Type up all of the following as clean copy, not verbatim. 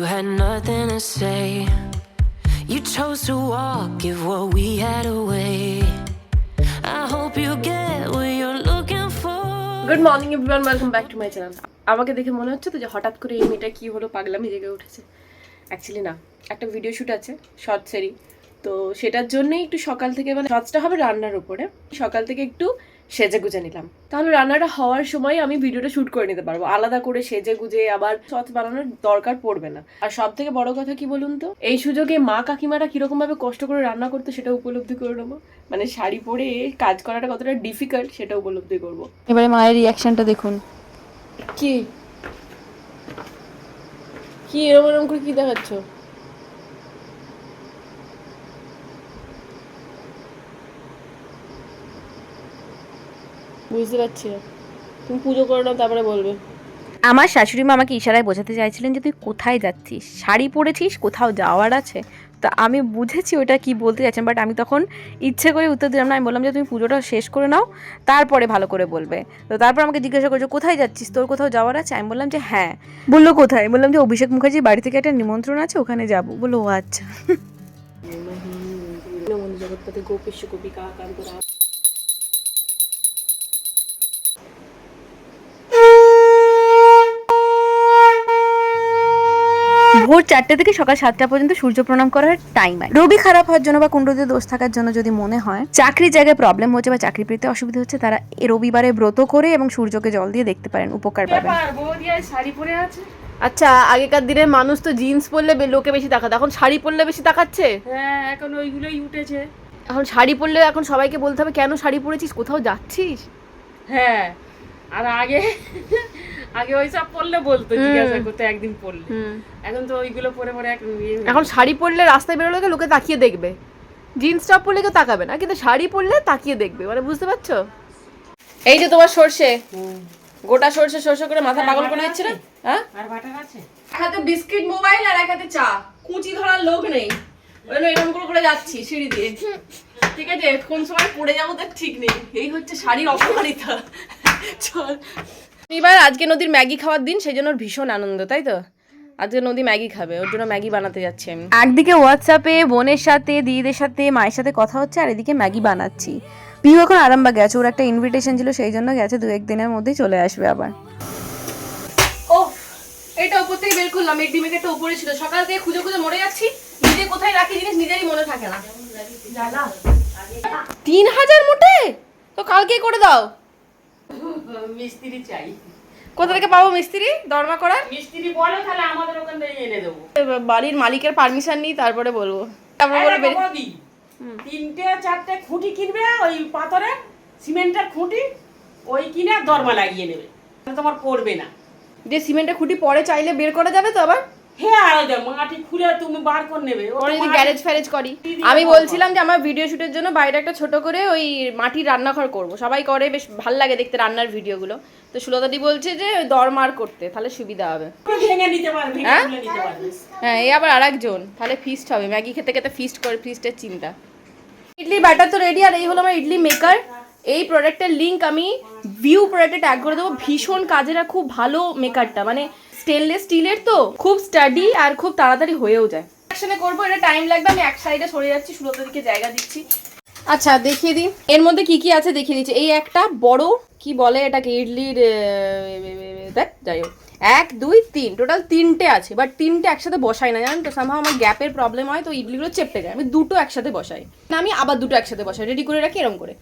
You had nothing to say. You chose to walk, give what we had away. I hope you get what you're looking for. Good morning everyone, welcome back to my channel. আমাকে দেখে মনে হচ্ছে তো যে হঠাৎ করে এই মেয়েটা কি হলো, পাগলামি জেগে উঠেছে। অ্যাকচুয়ালি না, একটা ভিডিও শ্যুট আছে শর্টসেরই, তো সেটার জন্যই একটু সকাল থেকে, মানে শর্টসটা হবে রান্নার উপরে, সকাল থেকে একটু সেজে গুজে নিলাম, তাহলে রান্নাটা হওয়ার সময় আমি ভিডিওটা শ্যুট করে নিতে পারবো। আলাদা করে সেজে গুজে আবার শর্টস বানানোর দরকার পড়বে না। আর সব থেকে বড় কথা কি বলুন তো, এই সুযোগে মা কাকিমারা কিরকম ভাবে কষ্ট করে রান্না করতে সেটা উপলব্ধি করে নেবো। মানে শাড়ি পরে কাজ করাটা কতটা ডিফিকাল্ট সেটা উপলব্ধি করবো। এবারে মায়ের রিয়াকশনটা দেখুন। কি কি এরকম এরকম করে কি দেখাচ্ছ? বুঝতে পারছি না, তুমি পুজো করে নাও তারপরে বলবে। আমার শাশুড়ি মা আমাকে ইশারায় বোঝাতে চাইছিলেন যে তুই কোথায় যাচ্ছিস, শাড়ি পরেছিস, কোথাও যাওয়ার আছে। তো আমি বুঝেছি ওটা কি বলতে যাচ্ছেন, বাট আমি তখন ইচ্ছে করে উত্তর দিলাম না। আমি বললাম যে তুমি পুজোটা শেষ করে নাও, তারপরে ভালো করে বলবে। তো তারপর আমাকে জিজ্ঞাসা করছো কোথায় যাচ্ছিস, তোর কোথাও যাওয়ার আছে? আমি বললাম যে হ্যাঁ। বললো কোথায়? বললাম যে অভিষেক মুখার্জির বাড়ি থেকে একটা নিমন্ত্রণ আছে, ওখানে যাবো। বললো ও আচ্ছা। জগৎপতি গোপীশ গোপিকা কান্তরা। ভোর 4টে থেকে সকাল 7টা পর্যন্ত সূর্য প্রণাম করার টাইম হয়। রবি খারাপ হওয়ার জন্য বা কুণ্ডলিতে দোষ থাকার জন্য যদি মনে হয় চাকরির জায়গায় প্রবলেম হচ্ছে বা চাকরি পেতে অসুবিধা হচ্ছে, তারা রবিবারে ব্রত করে এবং সূর্যকে জল দিয়ে দেখতে পারেন, উপকার পাবেন। শাড়ি পরে আছে। আচ্ছা, আগেকার দিনের মানুষ তো জিন্স পরলে লোকে বেশি তাকাতো, এখন শাড়ি পরলে বেশি তাকাচ্ছে। হ্যাঁ, এখন ওইগুলোই উঠেছে। এখন শাড়ি পরলে এখন সবাইকে বলতে হবে কেন শাড়ি পরেছিস, কোথাও যাচ্ছিস? হ্যাঁ, আর আগে আগে ওইসব পরলে বলতো, জিজ্ঞাসা করতে একদিন পরলে। এখন তো ওইগুলো পরে পরে এখন শাড়ি পরলে রাস্তায় বেরোলে লোকে তাকিয়ে দেখবে, জিন্স টপ পরলে কেউ তাকাবে না, কিন্তু শাড়ি পরলে তাকিয়ে দেখবে। মানে বুঝতে পারছো? এই যে তোমার সর্ষে, গোটা সর্ষে সর্ষে করে মাথা পাগল করে দিচ্ছে না। হ্যাঁ, আর বাটার আছে, এক হাতে বিস্কিট মোবাইল আর এক হাতে চা, কুচি ধরার লোক নেই, ওই জন্য এরকম করে যাচ্ছি সিঁড়ি দিয়ে। ঠিক আছে, কোন সময় পড়ে যাবো তার ঠিক নেই। এই হচ্ছে শাড়ির অপমানিতা। চল, এবার আজকে নদীর ম্যাগি খাওয়ার দিন, সেই জন্য ওর ভীষণ আনন্দ, তাই তো? আজকে নদী ম্যাগি খাবে, ওর জন্য ম্যাগি বানাতে যাচ্ছি আমি। একদিকে হোয়াটসঅ্যাপে বোনের সাথে, দিদিদের সাথে, মায়ের সাথে কথা হচ্ছে, আর এদিকে ম্যাগি বানাচ্ছি। পিউ এখন আরামবাগ গেছে, ওর একটা ইনভিটেশন ছিল, সেই জন্য গেছে, 2-1 দিনের মধ্যেই চলে আসবে আবার। ও, এটা উপর থেকে বের করলাম, এই ডিমের একটা উপরে ছিল, সকাল থেকে খুঁজে খুঁজে মরে যাচ্ছি, নিজে কোথায় রাখি জিনিস নিজেরই মনে থাকে না। 3000 মোটে তো কালকেই করে দাও। মিস্ত্রি চাই, কোথা থেকে পাবো মিস্ত্রি দরমা করার? মিস্ত্রি বলো, তাহলে আমাদের ওখান থেকে এনে দেবো। বাড়ির মালিকের পারমিশন নিই, তারপরে বলবো। তারপরে বলবে 3-4টে খুঁটি কিনবে, ওই পাথরের সিমেন্টের খুঁটি, ওই কিনে দরমা লাগিয়ে নেবে, তোমার পড়বে না। যে সিমেন্টের খুঁটি পরে চাইলে বের করা যাবে তো আবার? হ্যাঁ, আর মাটি খুলে তুমি বার করে নেবে। পরে যদি গ্যারেজ ফ্যারেজ করি। আমি বলছিলাম যে আমার ভিডিও শুটের জন্য বাইরে একটা ছোট করে ওই মাটির রান্নাঘর করব, সবাই করে, বেশ ভালো লাগে দেখতে রান্নার ভিডিওগুলো। তো সুলতাদি বলছে যে দরমার করতে, তাহলে সুবিধা হবে। ভেঙে নিতে পারবে, ভেঙে নিতে পারবে। হ্যাঁ, এই আবার আরেকজন, তাহলে ফিস্ট হবে, ম্যাগি খেতে খেতে ফিস্ট করে, ফিস্টের চিন্তা। ইডলির ব্যাটার তো রেডি, আর এই হলো আমার ইডলি মেকার। এই প্রোডাক্টের লিঙ্ক আমি ভিউ প্রোডাক্টে ট্যাগ করে দেবো। ভীষণ কাজের, আর খুব ভালো মেকারটা, মানে স্টেনলেস স্টিলের, তো খুব স্টাডি আর খুব তাড়াতাড়ি হয়েও যায়। একসাথে করবো, এটা টাইম লাগবে। আমি এক সাইডে সরে যাচ্ছি, সুলতার দিকে জায়গা দিচ্ছি। আচ্ছা, দেখিয়ে দিই এর মধ্যে কি কি আছে, দেখিয়ে দিচ্ছি। এই একটা বড়, কি বলে এটাকে, ইডলির দেখ, যাই হোক, 1, 2, 3, টোটাল 3টে আছে। বাট 3টে একসাথে বসাই না, জানেন তো, সামহাও আমার গ্যাপের প্রবলেম হয়, তো ইডলিগুলো চেপে যায়। আমি 2টো একসাথে বসাই না, আমি আবার 2টো একসাথে বসাই, রেডি করে রাখি এরকম করে।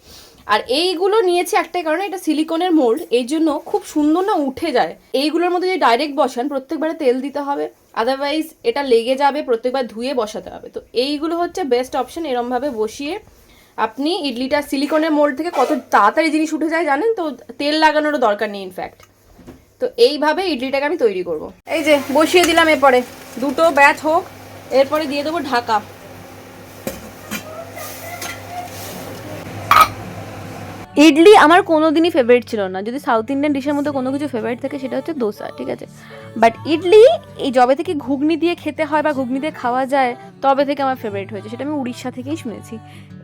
আর এইগুলো নিয়েছি একটাই কারণে, এটা সিলিকনের মোল্ড, এই জন্য খুব সুন্দর না উঠে যায়। এইগুলোর মধ্যে যদি ডাইরেক্ট বসান, প্রত্যেকবারে তেল দিতে হবে, আদারওয়াইজ এটা লেগে যাবে, প্রত্যেকবার ধুয়ে বসাতে হবে। তো এইগুলো হচ্ছে বেস্ট অপশন। এরমভাবে বসিয়ে আপনি ইডলিটা, সিলিকনের মোল্ড থেকে কত তাড়াতাড়ি জিনিস উঠে যায় জানেন তো, তেল লাগানোরও দরকার নেই ইনফ্যাক্ট। তো এইভাবে ইডলিটাকে আমি তৈরি করব। এই যে বসিয়ে দিলাম, এরপরে 2টো ব্যাচ হোক, এরপরে দিয়ে দেবো ঢাকা। ইডলি আমার কোনোদিনই ফেভারিট ছিল না। যদি সাউথ ইন্ডিয়ান ডিশের মধ্যে কোনো কিছু ফেভারিট থাকে সেটা হচ্ছে দোসা, ঠিক আছে। বাট ইডলি এই যবে থেকে ঘুগনি দিয়ে খেতে হয় বা ঘুগনি দিয়ে খাওয়া যায়, তবে থেকে আমার ফেভারিট হয়েছে। সেটা আমি উড়িষ্যা থেকেই শুনেছি।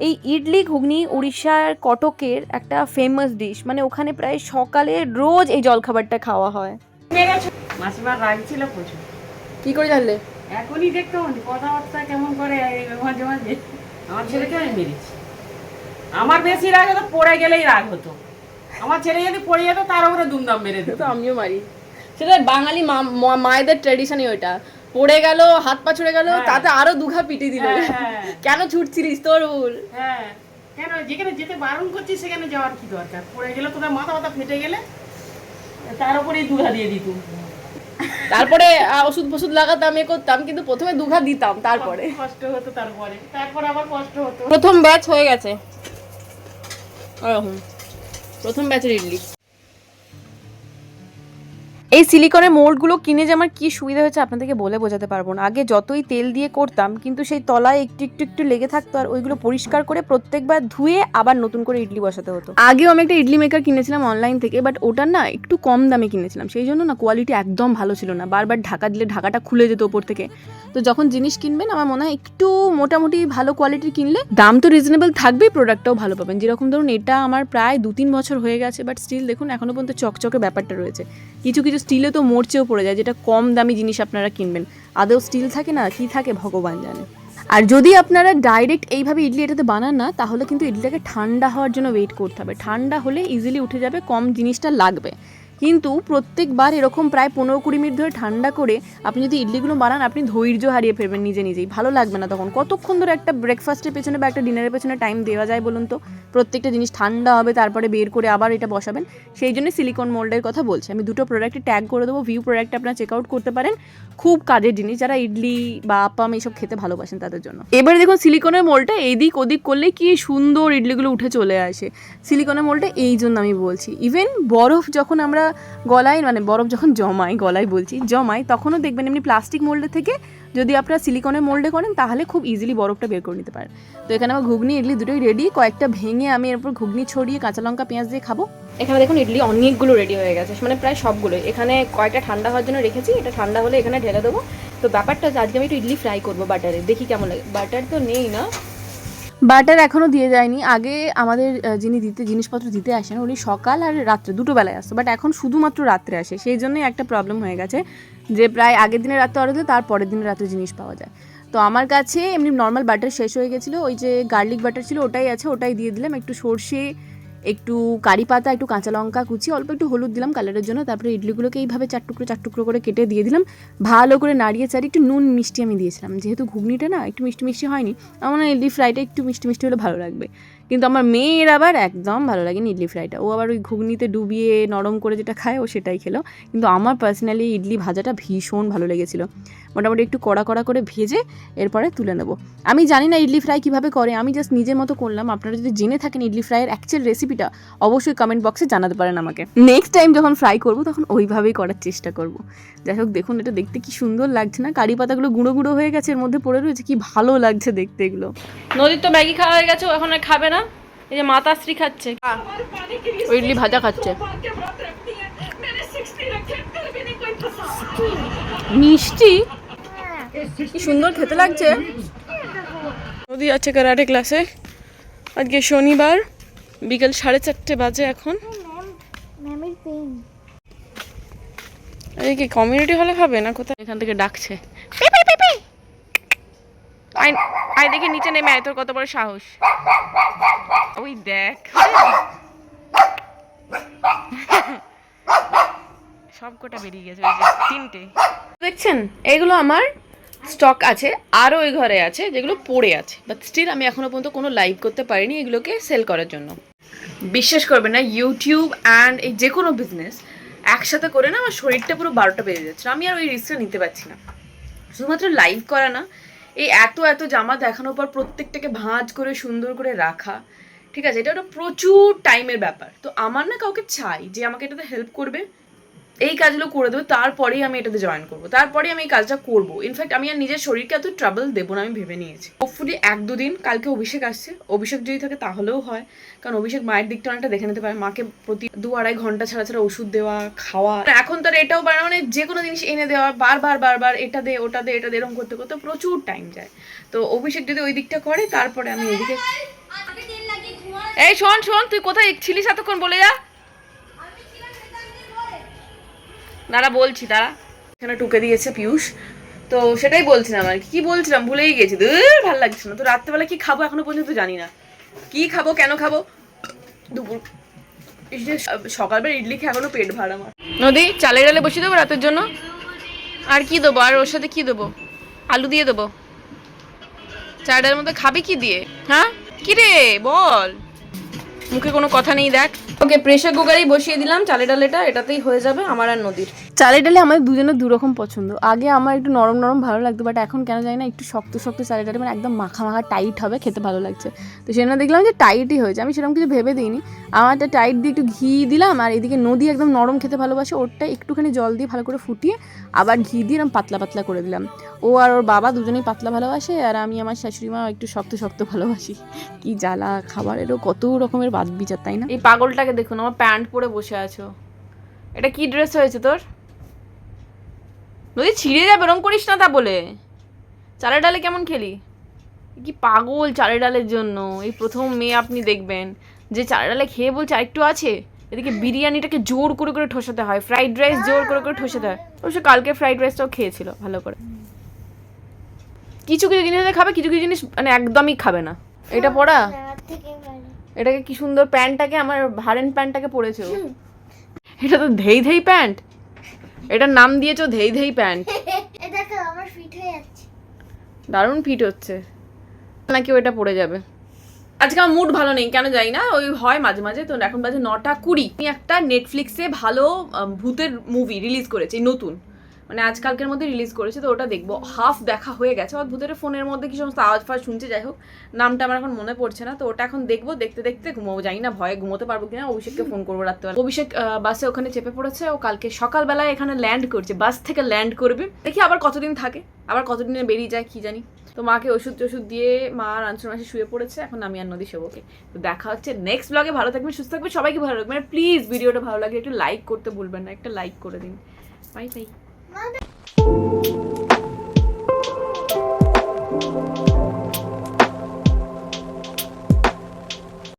এই ইডলি ঘুগনি উড়িষ্যার কটকের একটা ফেমাস ডিশ, মানে ওখানে প্রায় সকালে রোজ এই জলখাবারটা খাওয়া হয়। মাসিমার রাগ ছিল প্রচুর, কি করে জানলে? এখনই দেখতে পাচ্ছি কথাবার্তা কেমন করে মাঝে মাঝে। আমার ছেলেকে আমি মেরেছি। আমার বেশি রাগ হতো, পড়ে গেলেই রাগ হতো। আমার ছেলে যদি পড়ে যেত তার উপরে দুমদাম মেরে দিত। তো আমিও মারি, সেটা বাঙালি মায়েদের ট্র্যাডিশনই ওইটা। পড়ে গেল, হাত পা ছুড়ে গেল, তাতে আরো দুঘা পিটি দিল। কেন ছুটছিলিস, তোর ভুল। হ্যাঁ, কেন যেখানে যেতে বারণ করছিস সেখানে যাওয়ার কি দরকার? পড়ে গেলে তোদের মাথা মাথা ফেটে গেলে তার উপরেই দুঘা দিয়ে দিত। তারপরে ওষুধ ফষুধ লাগাতাম, এ করতাম, কিন্তু প্রথমে দুঘা দিতাম, তারপরে কষ্ট হতো, তারপরে আবার কষ্ট হতো। প্রথম ব্যাচ হয়ে গেছে ওরকম, প্রথম ব্যাচের ইডলি। এই সিলিকনের মোল্ডগুলো কিনে যে আমার কি সুবিধা হয়েছে আপনাদেরকে বলে বোঝাতে পারবো না। আগে যতই তেল দিয়ে করতাম, কিন্তু সেই তলায় একটু একটু একটু লেগে থাকতো, আর ওইগুলো পরিষ্কার করে প্রত্যেকবার ধুয়ে আবার নতুন করে ইডলি বসাতে হতো। আগেও আমি একটা ইডলি মেকার কিনেছিলাম অনলাইন থেকে, বাট ওটার না একটু কম দামে কিনেছিলাম, সেই জন্য না কোয়ালিটি একদম ভালো ছিল না। বারবার ঢাকা দিলে ঢাকাটা খুলে যেত ওপর থেকে। তো যখন জিনিস কিনবেন আমার মনে হয় একটু মোটামুটি ভালো কোয়ালিটির কিনলে দাম তো রিজনেবল থাকবেই, প্রোডাক্টটাও ভালো পাবেন। যেরকম ধরুন এটা আমার প্রায় 2-3 বছর হয়ে গেছে, বাট স্টিল দেখুন এখনো পর্যন্ত চকচকে ব্যাপারটা রয়েছে। কিছু কিছু স্টিলে তো মরচেও পড়ে যায়, যেটা কম দামি জিনিস আপনারা কিনবেন, আদৌ স্টিল থাকে না, কি থাকে ভগবান জানে। আর যদি আপনারা ডাইরেক্ট এইভাবে ইডলি এটাতে বানান না, তাহলে কিন্তু ইডলিটাকে ঠান্ডা হওয়ার জন্য ওয়েট করতে হবে। ঠান্ডা হলে ইজিলি উঠে যাবে, কম জিনিসটা লাগবে। কিন্তু প্রত্যেকবার এরকম প্রায় 15-20 মিনিট ধরে ঠান্ডা করে আপনি যদি ইডলিগুলো বানান, আপনি ধৈর্য হারিয়ে ফেলবেন নিজেই, ভালো লাগবে না তখন। কতক্ষণ ধরে একটা ব্রেকফাস্টের পেছনে বা একটা ডিনারের পেছনে টাইম দেওয়া যায় বলুন তো? প্রত্যেকটা জিনিস ঠান্ডা হবে, তারপরে বের করে আবার এটা বসাবেন। সেই জন্য সিলিকন মোল্ডের কথা বলছি আমি। দুটো প্রোডাক্টে ট্যাগ করে দেবো, ভিউ প্রোডাক্ট আপনারা চেক আউট করতে পারেন। খুব কাজের জিনিস, যারা ইডলি বা আপ্পাম এইসব খেতে ভালোবাসেন তাদের জন্য। এবারে দেখুন সিলিকনের মোল্ডটা এদিক ওদিক করলে কি সুন্দর ইডলিগুলো উঠে চলে আসে। সিলিকনের মোল্ডটা এই জন্য আমি বলছি। ইভেন বরফ যখন আমরা গলায়, মানে বরফ যখন জমাই, গলায় বলছি জমাই, তখনও দেখবেন এমনি প্লাস্টিক মোল্ডে থেকে যদি আপনারা সিলিকনের মোল্ডে করেন, তাহলে খুব ইজিলি বরফটা বের করে নিতে পারেন। তো এখানে আমার ঘুগনি ইডলি দুটোই রেডি। কয়েকটা ভেঙে আমি এরপর ঘুগনি ছড়িয়ে কাঁচা লঙ্কা পেঁয়াজ দিয়ে খাবো। এখানে দেখুন ইডলি অনেকগুলো রেডি হয়ে গেছে, মানে প্রায় সবগুলোই। এখানে কয়েকটা ঠান্ডা হওয়ার জন্য রেখেছি, এটা ঠান্ডা হলে এখানে ঢেলে দেবো। তো ব্যাপারটা হচ্ছে আজকে আমি একটু ইডলি ফ্রাই করবো বাটারে, দেখি কেমন লাগে। বাটার তো নেই না, বাটার এখনও দিয়ে যায়নি। আগে আমাদের যিনি জিনিসপত্র দিতে আসেন, উনি সকাল আর রাত্রে দুটো বেলায় আসতো, বাট এখন শুধুমাত্র রাত্রে আসে। সেই জন্যই একটা প্রবলেম হয়ে গেছে যে প্রায় আগের দিনের রাত্রে অর্ডার দিলে তার পরের দিনের রাত্রে জিনিস পাওয়া যায়। তো আমার কাছে এমনি নর্মাল বাটার শেষ হয়ে গেছিলো, ওই যে গার্লিক বাটার ছিল ওটাই আছে, ওটাই দিয়ে দিলাম। একটু সর্ষে, একটু কারি পাতা, একটু কাঁচা লঙ্কা কুচি, অল্প একটু হলুদ দিলাম কালারের জন্য। তারপরে ইডলিগুলোকে এইভাবে 4 টুকরো করে কেটে দিয়ে দিলাম। ভালো করে নাড়িয়ে চাড়িয়ে একটু নুন মিষ্টি আমি দিয়েছিলাম, যেহেতু ঘুগনিটা না একটু মিষ্টি মিষ্টি হয়নি, আমার না ইডলি ফ্রাইটা একটু মিষ্টি মিষ্টি হলে ভালো লাগবে। কিন্তু আমার মেয়ের আবার একদম ভালো লাগেনি ইডলি ফ্রাইটা। ও আবার ওই ঘুগনিতে ডুবিয়ে নরম করে যেটা খায় ও সেটাই খেলো। কিন্তু আমার পার্সোনালি ইডলি ভাজাটা ভীষণ ভালো লেগেছিলো। মোটামুটি একটু কড়া কড়া করে ভেজে এরপরে তুলে নেবো। আমি জানি না ইডলি ফ্রাই কীভাবে করে, আমি জাস্ট নিজের মতো করলাম। আপনারা যদি জেনে থাকেন ইডলি ফ্রাইয়ের অ্যাকচুয়াল রেসিপিটা, অবশ্যই কমেন্ট বক্সে জানাতে পারেন আমাকে। নেক্সট টাইম যখন ফ্রাই করবো তখন ওইভাবেই করার চেষ্টা করবো। যাই হোক, দেখুন এটা দেখতে কি সুন্দর লাগছে না? কারি পাতাগুলো গুঁড়ো গুঁড়ো হয়ে গেছে, এর মধ্যে পড়ে রয়েছে, কি ভালো লাগছে দেখতে এগুলো। নদীর তো ম্যাগি খাওয়া হয়ে গেছে, ও এখন আর খাবে না। এই যে মাতাশ্রী খাচ্ছে, ও ইডলি ভাজা খাচ্ছে। মিষ্টি, কি সুন্দর খেতে লাগছে। নদী আছে ক্যারাটে ক্লাসে, আজকে শনিবার, বিকেল 4:30 বাজে এখন। এই কি কমিউনিটি হলে খাবে না কোথায়? এখান থেকে ডাকছে, আয় দেখি নিচে নেমে আয়, তোর কত বড় সাহস। ওই দেখ, সব কটা বেরিয়ে গেছে, ওই যে 3টে দেখছেন। এগুলো আমার স্টক আছে, আরও ওই ঘরে আছে যেগুলো পড়ে আছে, বাট স্টিল আমি এখনো পর্যন্ত কোনো লাইভ করতে পারিনি এগুলোকে সেল করার জন্য। বিশ্বাস করবে না, ইউটিউব অ্যান্ড এই যে কোনো বিজনেস একসাথে করে না আমার শরীরটা পুরো 12টা বেজে যাচ্ছে। আমি আর ওই রিস্কটা নিতে পারছি না। শুধুমাত্র লাইভ করা না, এই এত এত জামা দেখানোর পর প্রত্যেকটাকে ভাঁজ করে সুন্দর করে রাখা, ঠিক আছে, এটা একটা প্রচুর টাইমের ব্যাপার। তো আমার না কাউকে চাই যে আমাকে এটাতে হেল্প করবে, এই কাজগুলো করে দেবে, তারপরেই আমি এটাতে জয়েন করবো, তারপরে আমি এই কাজটা করবো। ইনফ্যাক্ট আমি আর নিজের শরীরকে এত ট্রাবল দেবো না, আমি ভেবে নিয়েছি। হোপফুলি 1-2 দিন, কালকে অভিষেক আসছে, অভিষেক যদি থাকে তাহলেও হয়, কারণ অভিষেক মায়ের দিকটা অনেকটা দেখে নিতে পারে। মাকে প্রতি 2-2.5 ঘন্টা ছাড়া ছাড়া ওষুধ দেওয়া, খাওয়া, এখন তো এটাও পারে, মানে যে কোনো জিনিস এনে দেওয়া, বারবার এটা দে ওটা দে এটা দে, এরকম করতে করতে প্রচুর টাইম যায়। তো অভিষেক যদি ওই দিকটা করে, তারপরে আমি এদিকে। এই শোন, তুই কোথায় ছিলিস এতক্ষণ, বলে যা। দাঁড়া বলছি, দাঁড়া। এখানে টুকে দিয়েছে পিয়ুষ, তো সেটাই বলছিলাম আর কি বলছিলাম ভুলেই গেছি, ভালো লাগছে না। তো রাত্রেবেলা কি খাবো এখনো পর্যন্ত জানি না, কি খাবো কেন খাবো। দুপুর সকালবেলা ইডলি খেয়ে এখনো পেট ভরা আমার। নদী চালের ডালে বসিয়ে দেবো রাতের জন্য, আর কি দেবো, আর ওর সাথে কি দেবো, আলু দিয়ে দেবো। চালের ডালের মধ্যে খাবি কি দিয়ে? হ্যাঁ কি রে বল, মুখে কোনো কথা নেই দেখ। ওকে প্রেসার কুকারেই বসিয়ে দিলাম চালের ডালেটা, এটাতেই হয়ে যাবে আমার আর নদীর। চালের ডালে আমাদের দুজনের দুরকম পছন্দ। আগে আমার একটু নরম নরম ভালো লাগতো, বাট এখন কেন জানি না একটু শক্ত শক্ত চালের ডালে, মানে একদম মাখা মাখা টাইট হবে, খেতে ভালো লাগছে। তো সেটা দেখলাম যে টাইটই হয়েছে, আমি সেরকম কিছু ভেবে দিইনি। আমারটা টাইট দিয়ে একটু ঘি দিলাম, আর এদিকে নদী একদম নরম খেতে ভালোবাসে, ওরটা একটুখানি জল দিয়ে ভালো করে ফুটিয়ে আবার ঘি দিয়ে এরকম পাতলা পাতলা করে দিলাম। ও আর ওর বাবা দুজনেই পাতলা ভালোবাসে, আর আমি আমার শাশুড়ি মা একটু শক্ত শক্ত ভালোবাসি। কি জ্বালা, খাবারেরও কত রকমের বাদ বিচার, তাই না? এই পাগলটাকে দেখুন, আমার প্যান্ট পরে বসে আছো, এটা কি ড্রেস হয়েছে তোর? নদী ছিঁড়ে যাবে, এরকম করিস না তা বলে। চালের ডালে কেমন খেলি, কি পাগল চালের ডালের জন্য। এই প্রথম মেয়ে আপনি দেখবেন যে চালের ডালে খেয়ে বলছে আরেকটু আছে। এদিকে বিরিয়ানিটাকে জোর করে করে ঠোসাতে হয়, ফ্রাইড রাইস জোর করে করে ঠোসাতে হয়। অবশ্য কালকে ফ্রাইড রাইসটাও খেয়েছিল ভালো করে। কিছু কিছু জিনিস খাবে, কিছু কিছু জিনিস মানে একদমই খাবে না। এটা পড়া, এটাকে কি সুন্দর প্যান্টটাকে, আমার ভারেন প্যান্টটাকে পরেছে ও। এটা তো ধেই ধেই প্যান্ট, এটার নাম দিয়েছো ধেই ধেই প্যান্ট। দেখো আমার ফিট হয়ে যাচ্ছে, দারুণ ফিট হচ্ছে, নাকি ওটা পড়ে যাবে। আজকে আমার মুড ভালো নেই কেন জানি না, ওই হয় মাঝে মাঝে। তো এখন বাজে 9:20। আমি একটা নেটফ্লিক্সে ভালো ভূতের মুভি রিলিজ করেছে, নতুন মানে আজকালকের মধ্যে রিলিজ করেছে, তো ওটা দেখবো। হাফ দেখা হয়ে গেছে, আর ভূতের ফোনের মধ্যে কি সমস্ত আওয়াজ ফাজ শুনছে, যাই হোক নামটা আমার এখন মনে পড়ছে না। তো ওটা এখন দেখবো, দেখতে দেখতে ঘুমাবো, জানি না ভয়ে ঘুমোতে পারবো কিনা। অভিষেককে ফোন করবো রাত্রেবেলা। অভিষেক বাসে ওখানে চেপে পড়েছে, ও কালকে সকালবেলায় এখানে ল্যান্ড করছে, বাস থেকে ল্যান্ড করবে। দেখি আবার কতদিন থাকে, আবার কতদিনে বেরিয়ে যায় কি জানি। তো মাকে ওষুধ টষুধ দিয়ে মা রাঞ্চন মাসে শুয়ে পড়েছে, এখন আমি আর নদী শোবকে। তো দেখা হচ্ছে নেক্সট ব্লগে। ভালো থাকবেন, সুস্থ থাকবেন, সবাইকে ভালো লাগবে। প্লিজ ভিডিওটা ভালো লাগলে একটু লাইক করতে ভুলবেন না, একটা লাইক করে দিন। Bye bye.